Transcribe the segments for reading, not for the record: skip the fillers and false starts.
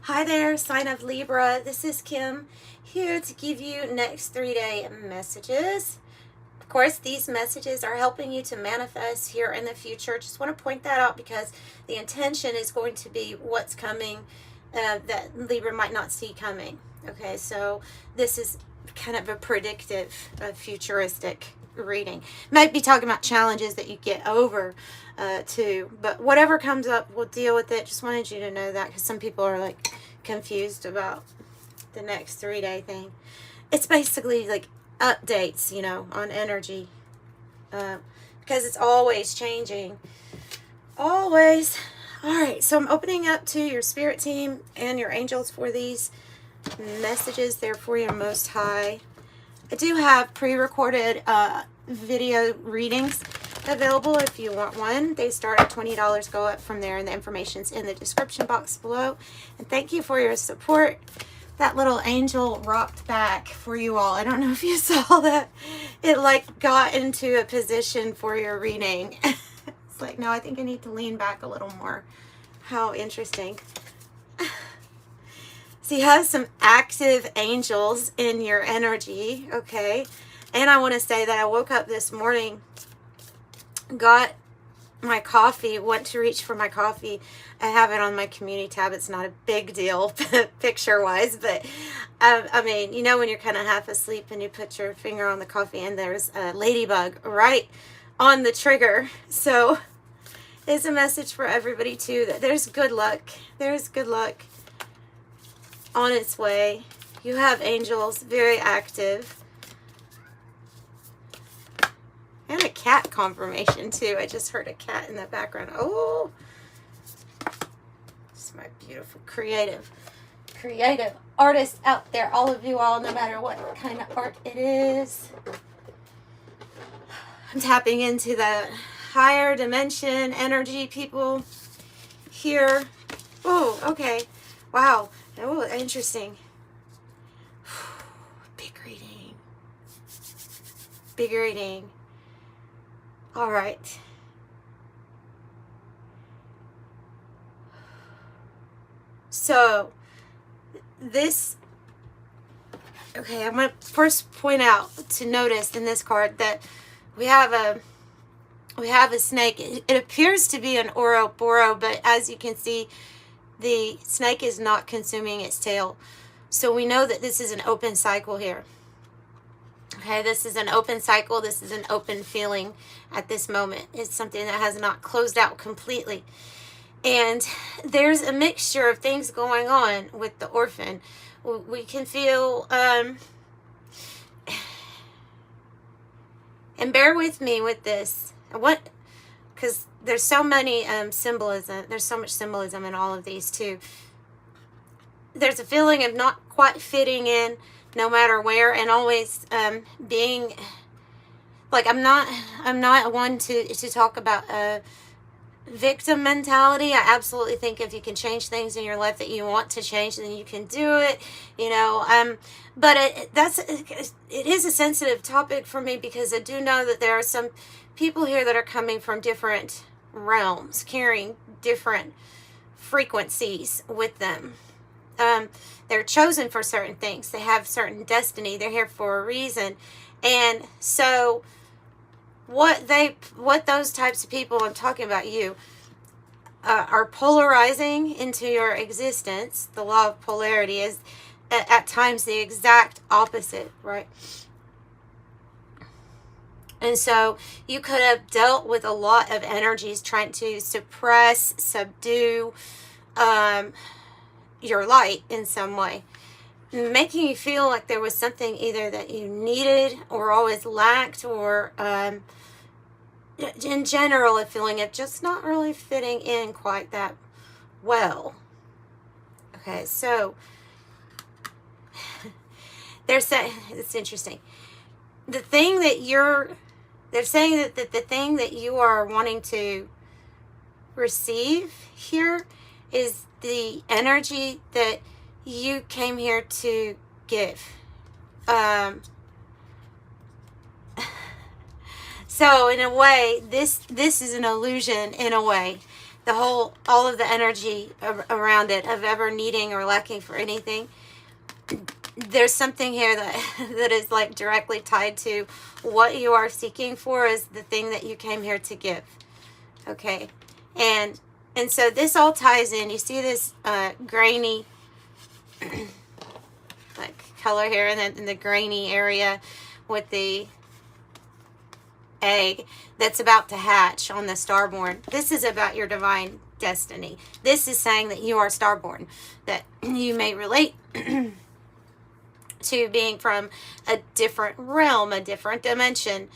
Hi there, sign of Libra. This is Kim here to give you next 3-day messages. Of course, these messages are helping you to manifest here in the future. Just want to point that out because the intention is going to be what's coming that Libra might not see coming. Okay, so this is kind of a predictive, futuristic reading. Might be talking about challenges that you get over too, but whatever comes up, we'll deal with it. Just wanted you to know that because some people are like confused about the next 3-day thing. It's basically like updates, you know, on energy, because it's always changing, always. All right, so I'm opening up to your spirit team and your angels for these messages. They're for your Most High. I do have pre-recorded video readings available if you want one. They start at $20, go up from there, and the information's in the description box below. And thank you for your support. That little angel rocked back for you all. I don't know if you saw that. It like got into a position for your reading. It's like, no, I think I need to lean back a little more. How interesting. So you have some active angels in your energy, okay? And I want to say that I woke up this morning, got my coffee, went to reach for my coffee. I have it on my community tab. It's not a big deal picture-wise, but I mean, you know when you're kind of half asleep and you put your finger on the coffee and there's a ladybug right on the trigger. So it's a message for everybody too, that there's good luck. There's good luck on its way. You have angels, very active. And a cat confirmation too. I just heard a cat in the background. Oh, this is my beautiful creative artists out there. All of you all, no matter what kind of art it is. I'm tapping into the higher dimension energy, people here. Oh, okay. Wow. Oh, interesting. Big reading. Big reading. All right. So this, okay, I'm going to first point out to notice in this card that we have a snake. It appears to be an Ouroboros, but as you can see, the snake is not consuming its tail. So we know that this is an open cycle here. Okay, this is an open cycle. This is an open feeling at this moment. It's something that has not closed out completely. And there's a mixture of things going on with the orphan. We can feel, and bear with me with this. Because there's so many symbolism. There's so much symbolism in all of these too. There's a feeling of not quite fitting in, no matter where, and always being like, I'm not one to talk about a victim mentality. I absolutely think if you can change things in your life that you want to change, then you can do it, you know. But it is a sensitive topic for me because I do know that there are some people here that are coming from different realms, carrying different frequencies with them. They're chosen for certain things. They have certain destiny. They're here for a reason. And so what those types of people, I'm talking about you, are polarizing into your existence. The law of polarity is at times the exact opposite, right? And so you could have dealt with a lot of energies trying to suppress, subdue, your light in some way, making you feel like there was something either that you needed or always lacked, or in general a feeling of just not really fitting in quite that well. Okay, so they're saying, it's interesting, the thing that they're saying that the thing that you are wanting to receive here is the energy that you came here to give. So in a way, this is an illusion in a way. all of the energy around it of ever needing or lacking for anything. There's something here that that is like directly tied to what you are seeking for is the thing that you came here to give. Okay. And so this all ties in. You see this grainy like color here, and then in the grainy area with the egg that's about to hatch on the Starborn. This is about your divine destiny. This is saying that you are Starborn, that you may relate to being from a different realm, a different dimension,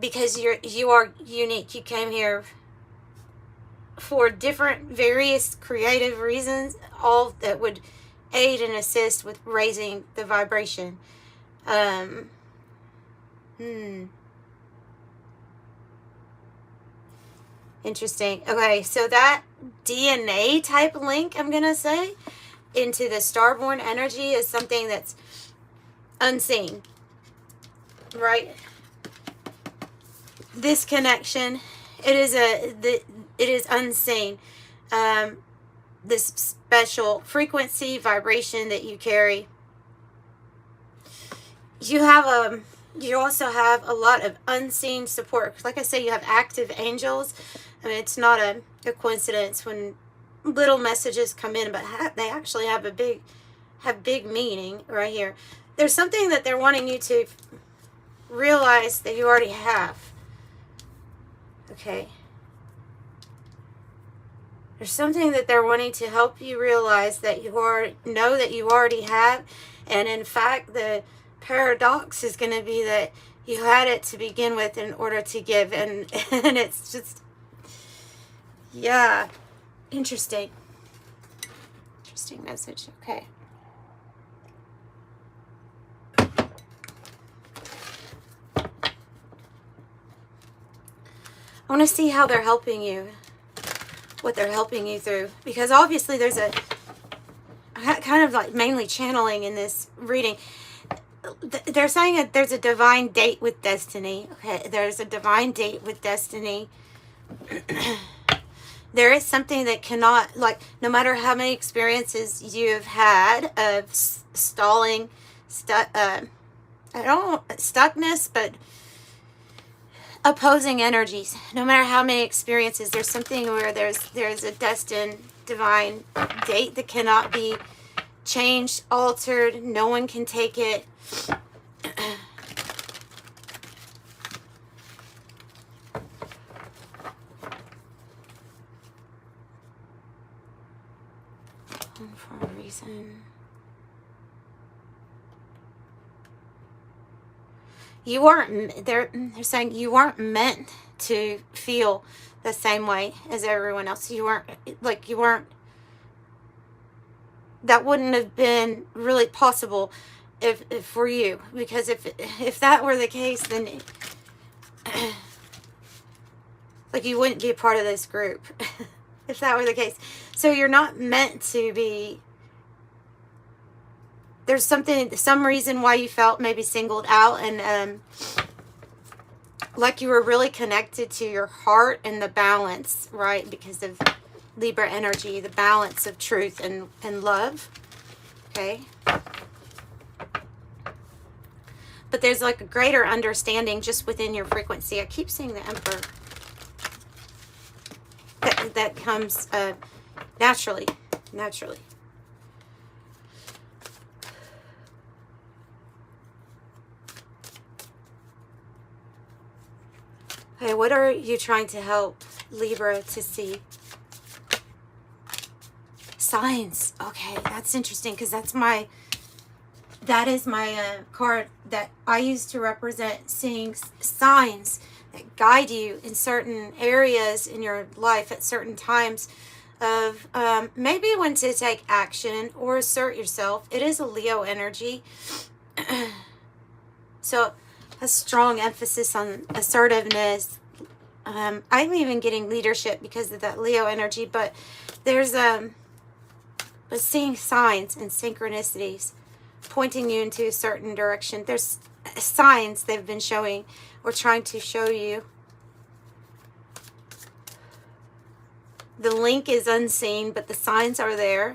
because you are unique. You came here for different, various creative reasons, all that would aid and assist with raising the vibration. Interesting. Okay, so that DNA type link, I'm gonna say, into the Starborn energy is something that's unseen, right? This connection, it is unseen. This special frequency, vibration that you carry. You also have a lot of unseen support. Like I say, you have active angels. I mean, it's not a coincidence when little messages come in, but they actually have big meaning right here. There's something that they're wanting you to realize that you already have. Okay. There's something that they're wanting to help you realize that you already have. And in fact, the paradox is going to be that you had it to begin with in order to give. And it's just, yeah, interesting message. Okay. I want to see how they're helping you, what they're helping you through, because obviously there's a kind of like mainly channeling in this reading. They're saying that there's a divine date with destiny. Okay, there's a divine date with destiny. There is something that cannot, like, no matter how many experiences you've had of stalling, stuckness, but opposing energies. No matter how many experiences, there's something where there's a destined divine date that cannot be changed, altered. No one can take it. For a reason. You weren't, they're saying you weren't meant to feel the same way as everyone else. You weren't, that wouldn't have been really possible if for you, because if that were the case, then like you wouldn't be a part of this group if that were the case. So you're not meant to be. There's some reason why you felt maybe singled out, and like you were really connected to your heart and the balance, right? Because of Libra energy, the balance of truth and love. Okay. But there's like a greater understanding just within your frequency. I keep seeing the Emperor. That comes naturally. Okay, what are you trying to help Libra to see? Signs. Okay, that's interesting, because that is my card that I use to represent seeing signs that guide you in certain areas in your life at certain times of maybe when to take action or assert yourself. It is a Leo energy. So a strong emphasis on assertiveness. I'm even getting leadership because of that Leo energy, but there's but seeing signs and synchronicities pointing you into a certain direction. There's signs they've been showing or trying to show you. The link is unseen, but the signs are there.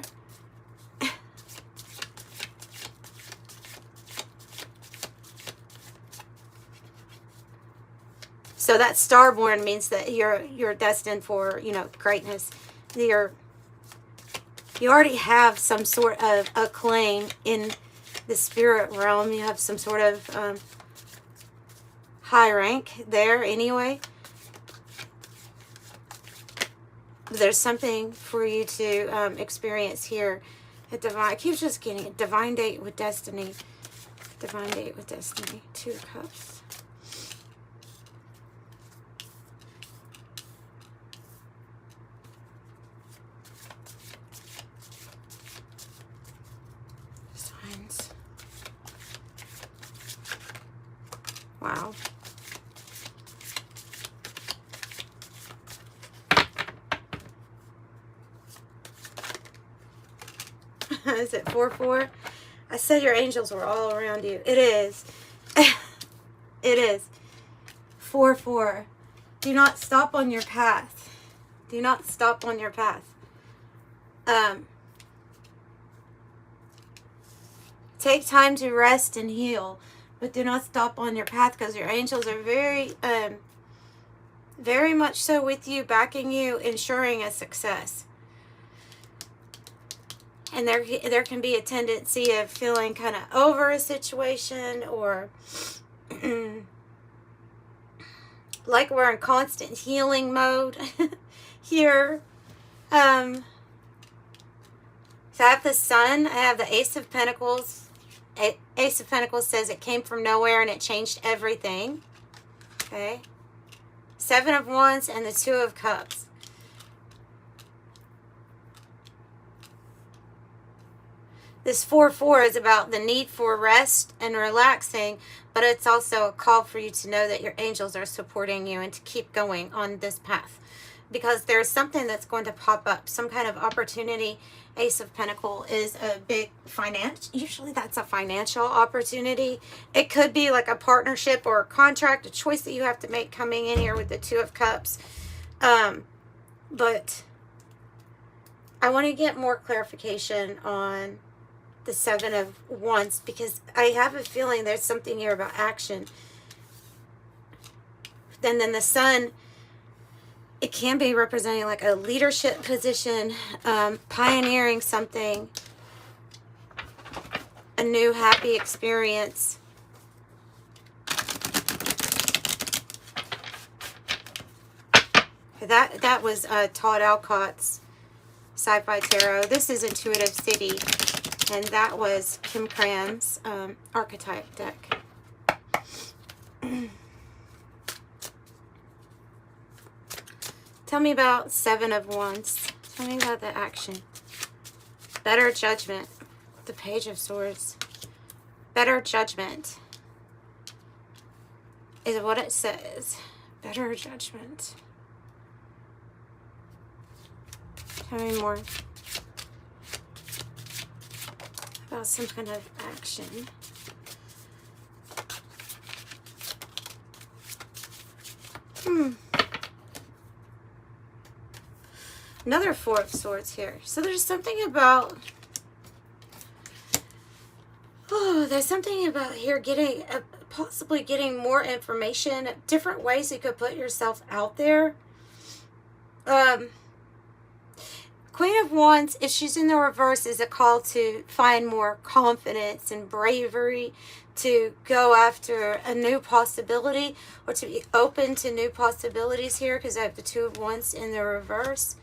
So that Starborn means that you're destined for, you know, greatness. You already have some sort of acclaim in the spirit realm. You have some sort of high rank there anyway. There's something for you to experience here. A divine, I keep just getting a divine date with destiny. Divine date with destiny. 2 of Cups. Signs. Wow. Is it 4-4? I said your angels were all around you. It is. It is. 4-4. Do not stop on your path. Do not stop on your path. Take time to rest and heal, but do not stop on your path, because your angels are very much so with you, backing you, ensuring a success. And there can be a tendency of feeling kind of over a situation, or like we're in constant healing mode here. So I have the Sun. I have the Ace of Pentacles. Ace of Pentacles says it came from nowhere and it changed everything. Okay. 7 of Wands and the 2 of Cups. This 4-4 is about the need for rest and relaxing, but it's also a call for you to know that your angels are supporting you and to keep going on this path, because there's something that's going to pop up, some kind of opportunity. Ace of Pentacles is a big usually that's a financial opportunity. It could be like a partnership or a contract, a choice that you have to make coming in here with the 2 of Cups. But I want to get more clarification on the 7 of Wands, because I have a feeling there's something here about action. Then the Sun, it can be representing like a leadership position, pioneering something, a new happy experience. That was Todd Alcott's Sci-Fi Tarot. This is Intuitive City, and that was Kim Krans' archetype deck. Tell me about 7 of Wands. Tell me about the action. Better judgment. The Page of Swords. Better judgment is what it says. Better judgment. Tell me more about some kind of action. Another 4 of Swords here. So there's something about, there's something about here getting, possibly getting more information, different ways you could put yourself out there. Queen of Wands, if she's in the reverse, is a call to find more confidence and bravery, to go after a new possibility, or to be open to new possibilities here, because I have the 2 of Wands in the reverse.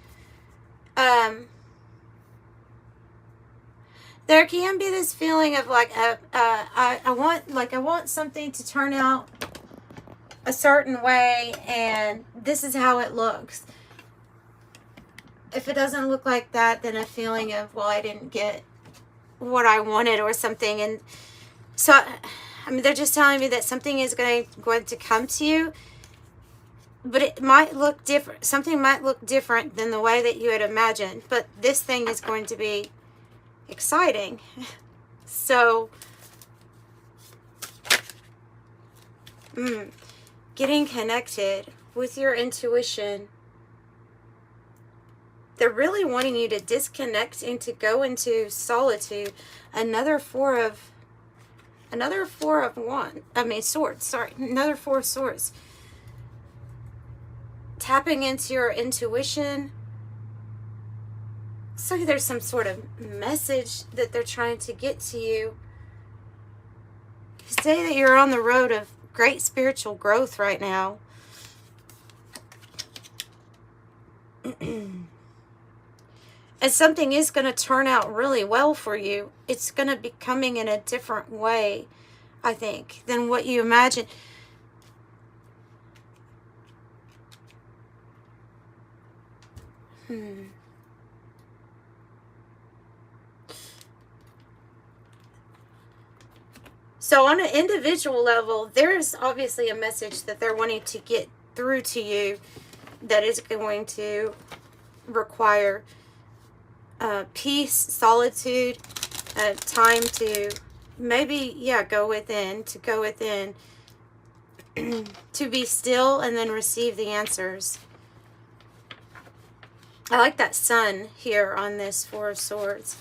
There can be this feeling of like I want something to turn out a certain way, and this is how it looks. If it doesn't look like that, then a feeling of, well, I didn't get what I wanted or something. And so, I mean, they're just telling me that something is going to come to you, but it might look different. Something might look different than the way that you had imagined, but this thing is going to be exciting. So, getting connected with your intuition They're really wanting you to disconnect and to go into solitude. Another four of swords, sorry. Another four of swords. Tapping into your intuition. So there's some sort of message that they're trying to get to you. Say that you're on the road of great spiritual growth right now. And something is going to turn out really well for you. It's going to be coming in a different way, I think, than what you imagine. So on an individual level, there's obviously a message that they're wanting to get through to you that is going to require peace, solitude, time to maybe, go within, to be still and then receive the answers. I like that sun here on this Four of Swords.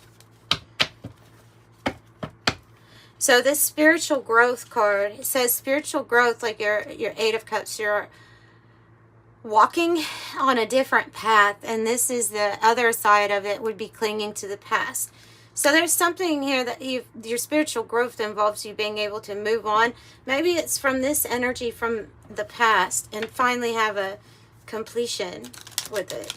So this spiritual growth card, it says spiritual growth, like your Eight of Cups, you're walking on a different path, and this is the other side of it, would be clinging to the past. So there's something here that your spiritual growth involves you being able to move on. Maybe it's from this energy from the past and finally have a completion with it.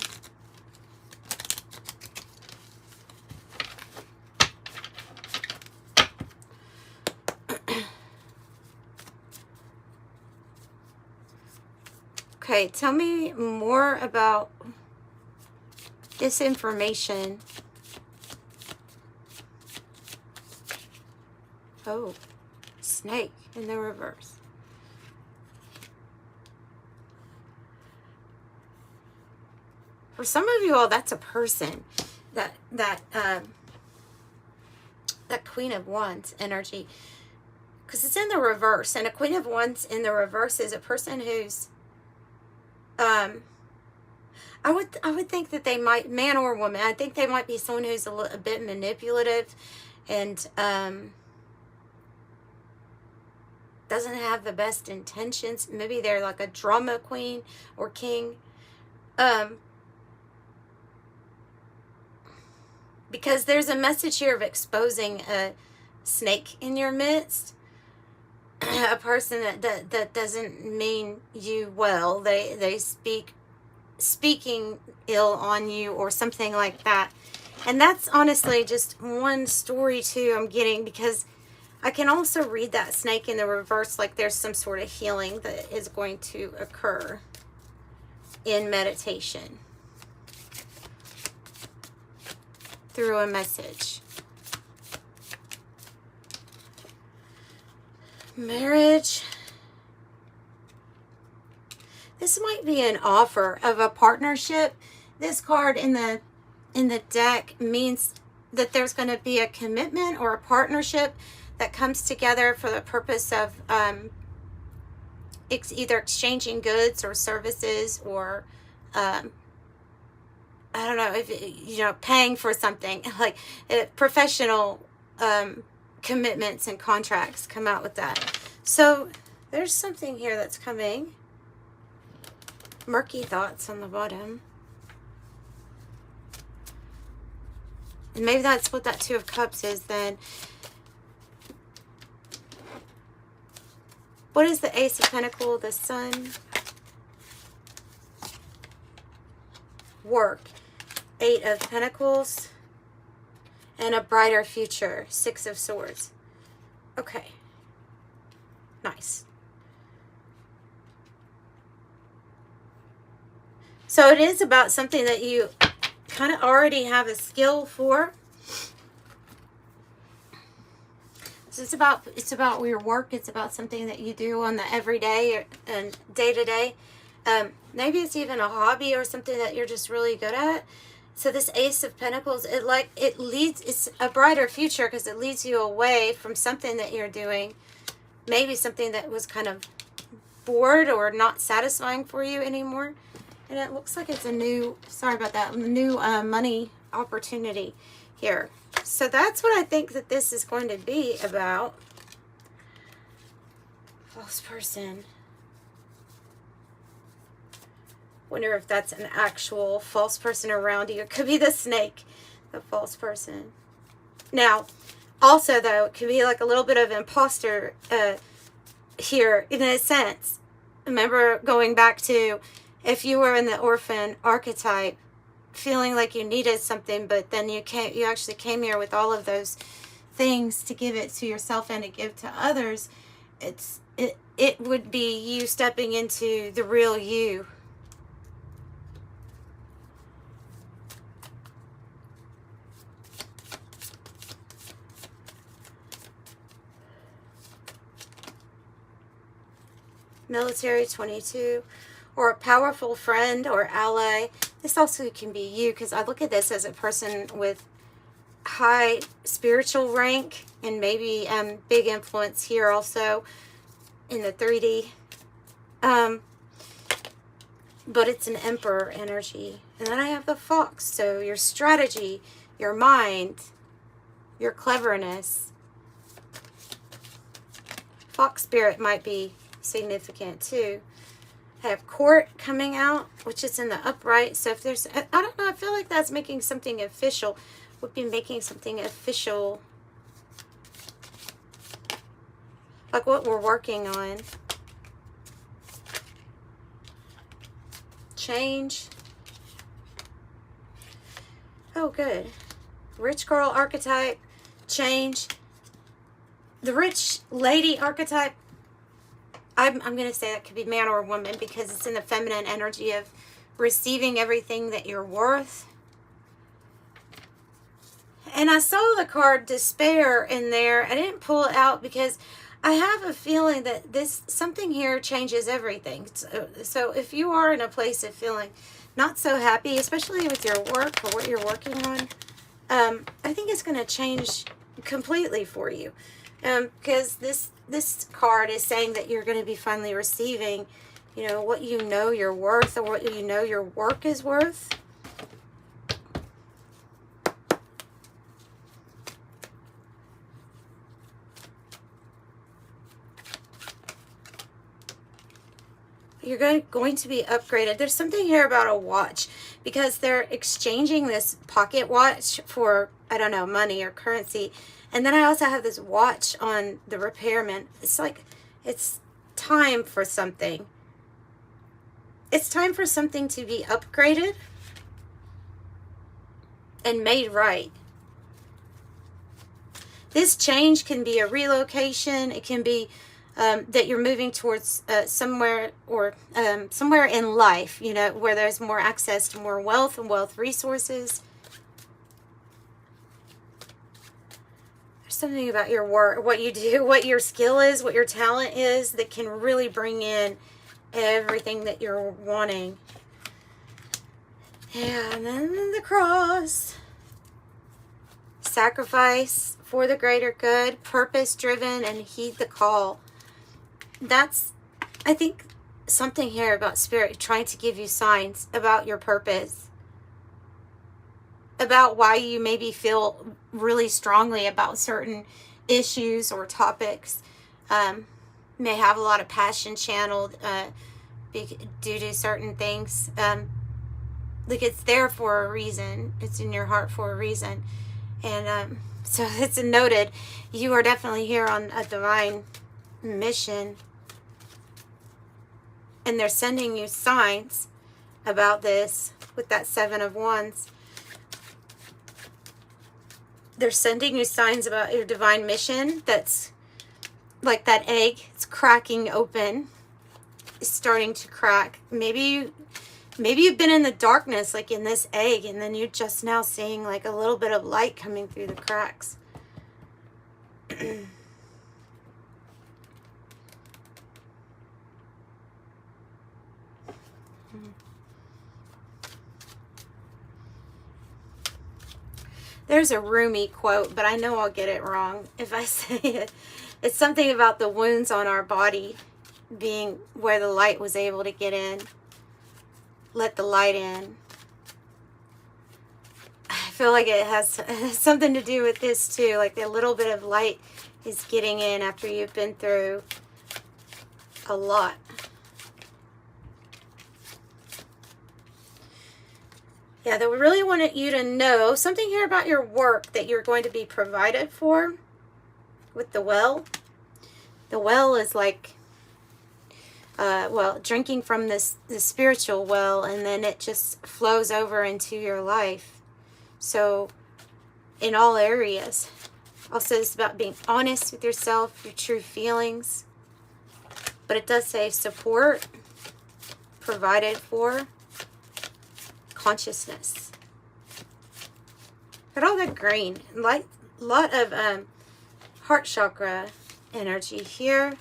Okay, tell me more about this information. Oh, snake in the reverse. For some of you all, that's a person. That Queen of Wands energy. Because it's in the reverse. And a Queen of Wands in the reverse is a person who's I would think that they might, man or woman, I think they might be someone who's a bit manipulative and doesn't have the best intentions. Maybe they're like a drama queen or king. Because there's a message here of exposing a snake in your midst. A person that doesn't mean you well. They speaking ill on you or something like that. And that's honestly just one story too I'm getting, because I can also read that snake in the reverse like there's some sort of healing that is going to occur in meditation through a message. Marriage. This might be an offer of a partnership. This card in the deck means that there's going to be a commitment or a partnership that comes together for the purpose of either exchanging goods or services, or I don't know, if paying for something, like professional commitments and contracts come out with that. So there's something here that's coming. Murky thoughts on the bottom. And maybe that's what that Two of Cups is then. What is the Ace of Pentacles? The Sun. Work. Eight of Pentacles. And a brighter future. Six of Swords. Okay. Nice. So it is about something that you kind of already have a skill for. So it's about your work. It's about something that you do on the everyday and day to day. Maybe it's even a hobby or something that you're just really good at. So this Ace of Pentacles, it's a brighter future because it leads you away from something that you're doing. Maybe something that was kind of bored or not satisfying for you anymore. And it looks like it's a new, sorry about that, new money opportunity here. So that's what I think that this is going to be about. False person. Wonder if that's an actual false person around you. It could be the snake, the false person. Now, also though, it could be like a little bit of imposter here in a sense. Remember going back to if you were in the orphan archetype, feeling like you needed something, but then you actually came here with all of those things to give it to yourself and to give to others. It would be you stepping into the real you. Military 22, or a powerful friend or ally. This also can be you, because I look at this as a person with high spiritual rank and maybe big influence here also in the 3D. But it's an emperor energy. And then I have the fox. So your strategy, your mind, your cleverness. Fox spirit might be significant too. I have court coming out, which is in the upright. So if there's, I don't know, I feel like that's making something official. Would be making something official, like what we're working on. Change. Oh, good. Rich girl archetype. Change. The rich lady archetype. I'm going to say that could be man or woman because it's in the feminine energy of receiving everything that you're worth. And I saw the card despair in there. I didn't pull it out because I have a feeling that something here changes everything. So if you are in a place of feeling not so happy, especially with your work or what you're working on, I think it's going to change completely for you. Because this card is saying that you're going to be finally receiving, you know, what you know you're worth or what you know your work is worth. You're going to be upgraded. There's something here about a watch because they're exchanging this pocket watch for, I don't know, money or currency. And then I also have this watch on the repairman. It's like, it's time for something. It's time for something to be upgraded and made right. This change can be a relocation. It can be that you're moving towards somewhere in life, you know, where there's more access to more wealth and wealth resources. There's something about your work, what you do, what your skill is, what your talent is that can really bring in everything that you're wanting. Yeah, and then the cross. Sacrifice for the greater good, purpose driven, and heed the call. That's, I think, something here about spirit trying to give you signs about your purpose, about why you maybe feel really strongly about certain issues or topics. May have a lot of passion channeled due to certain things. Like it's there for a reason. It's in your heart for a reason. And so it's noted. You are definitely here on a divine mission. And they're sending you signs about this with that 7 of Wands. They're sending you signs about your divine mission that's like that egg. It's cracking open. It's starting to crack. Maybe you've been in the darkness, like in this egg, and then you're just now seeing like a little bit of light coming through the cracks. There's a Rumi quote, but I know I'll get it wrong if I say it. It's something about the wounds on our body being where the light was able to get in. let the light in. I feel like it has something to do with this too. Like a little bit of light is getting in after you've been through a lot. Yeah, that we really wanted you to know something here about your work, that you're going to be provided for with the well. The well is like, well, drinking from the spiritual well, and then it just flows over into your life. So in all areas. Also, it's about being honest with yourself, your true feelings. But it does say support, provided for, consciousness. Look at all that green. Like a lot of heart chakra energy here.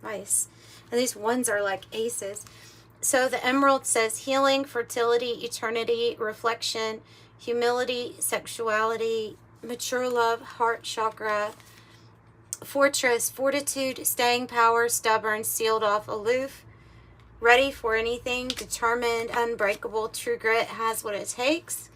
Nice. And these ones are like aces. So the emerald says healing, fertility, eternity, reflection, humility, sexuality, mature love, heart chakra, fortress, fortitude, staying power, stubborn, sealed off, aloof, ready for anything, determined, unbreakable, true grit, has what it takes.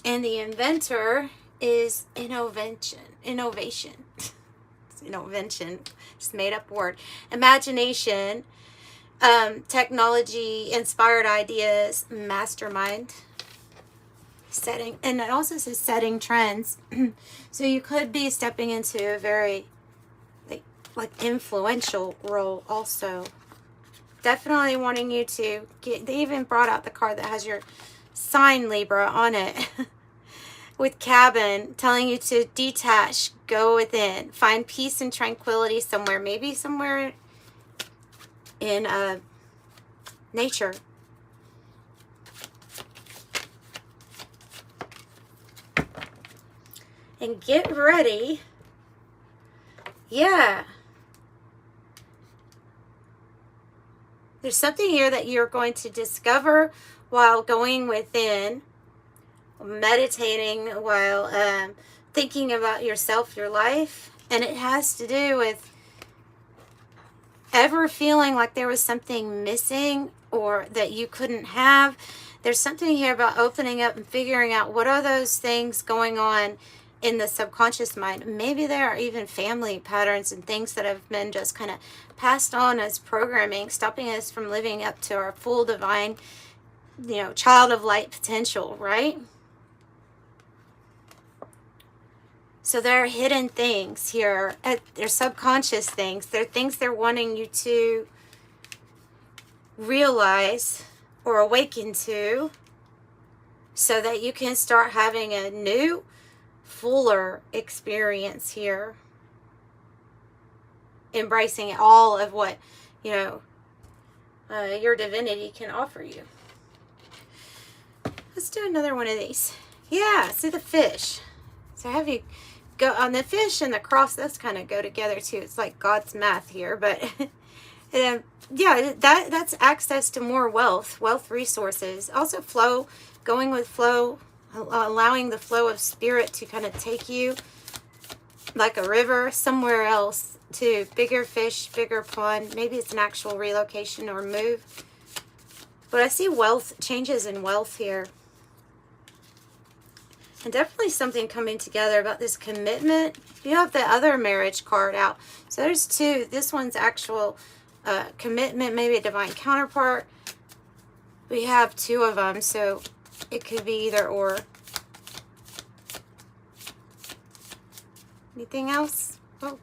And the inventor is innovation. It's innovation, just made up word. Imagination, technology, inspired ideas, mastermind, setting, and it also says setting trends. So you could be stepping into a very like influential role also. Definitely wanting you to get, they even brought out the card that has your sign Libra on it with cabin, telling you to detach, go within, find peace and tranquility somewhere, maybe somewhere in nature. And get ready. Yeah. There's something here that you're going to discover while going within, meditating, while thinking about yourself, your life. And it has to do with ever feeling like there was something missing or that you couldn't have. There's something here about opening up and figuring out what are those things going on in the subconscious mind. Maybe there are even family patterns and things that have been just kind of passed on as programming, stopping us from living up to our full divine, child of light potential, right? So there are hidden things here. They're subconscious things. They're things they're wanting you to realize or awaken to so that you can start having a new, fuller experience here. Embracing all of what, your divinity can offer you. Let's do another one of these. Yeah, see the fish. So have you go on the fish and the cross, those kind of go together too. It's like God's math here, but yeah, that's access to more wealth resources. Also flow, going with flow, allowing the flow of spirit to kind of take you like a river somewhere else to bigger fish, bigger pond. Maybe it's an actual relocation or move. But I see wealth, changes in wealth here. And definitely something coming together about this commitment. You have the other marriage card out. So there's two. This one's actual commitment, maybe a divine counterpart. We have two of them, so it could be either or. Anything else? Oh.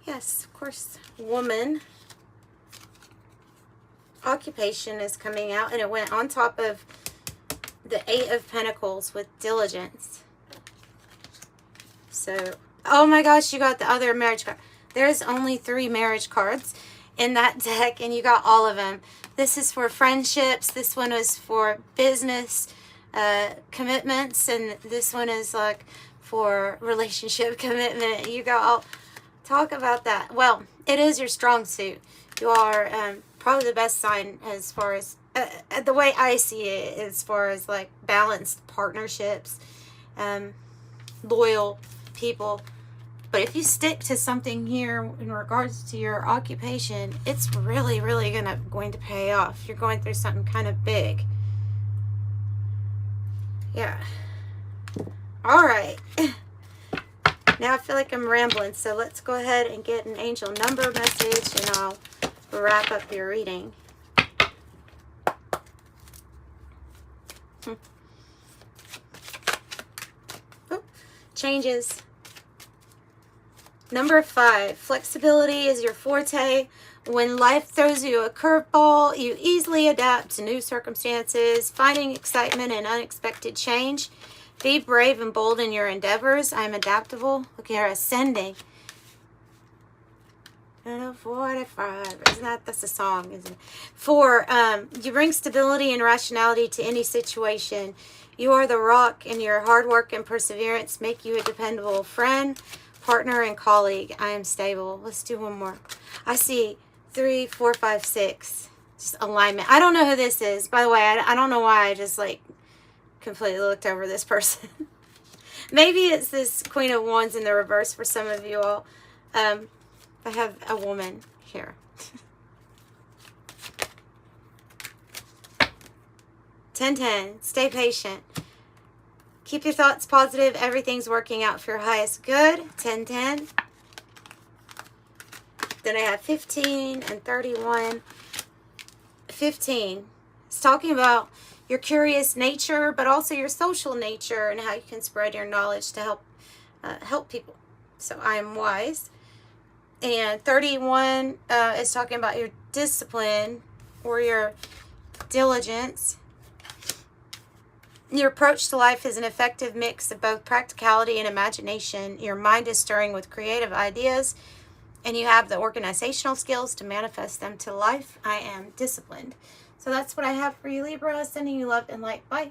Yes, of course. Woman. Occupation is coming out, and it went on top of the Eight of Pentacles with diligence. So, oh my gosh, you got the other marriage card. There's only 3 marriage cards in that deck, and you got all of them. This is for friendships. This one is for business commitments, and this one is like for relationship commitment. You got all. Talk about that. Well, it is your strong suit. You are probably the best sign as far as the way I see it, as far as like balanced partnerships. loyal people. But if you stick to something here in regards to your occupation, it's really, really going to pay off. You're going through something kind of big. Yeah. All right. Now I feel like I'm rambling, so let's go ahead and get an angel number message, and I'll wrap up your reading. Oh, changes. Number 5, flexibility is your forte. When life throws you a curveball, you easily adapt to new circumstances, finding excitement in unexpected change. Be brave and bold in your endeavors. I am adaptable. Look here, ascending. 45. That's a song, isn't it? 4, you bring stability and rationality to any situation. You are the rock, and your hard work and perseverance make you a dependable friend, partner, and colleague. I am stable. Let's do one more. I see 3, 4, 5, 6. Just alignment. I don't know who this is. By the way, I don't know why I just like completely looked over this person. Maybe it's this Queen of Wands in the reverse for some of you all. I have a woman here. 10-10. Stay patient. Keep your thoughts positive. Everything's working out for your highest good. 10-10. Then I have 15 and 31. 15. It's talking about your curious nature, but also your social nature and how you can spread your knowledge to help people. So I am wise. And 31 is talking about your discipline or your diligence. Your approach to life is an effective mix of both practicality and imagination. Your mind is stirring with creative ideas, and you have the organizational skills to manifest them to life. I am disciplined. So that's what I have for you, Libra. Sending you love and light. Bye.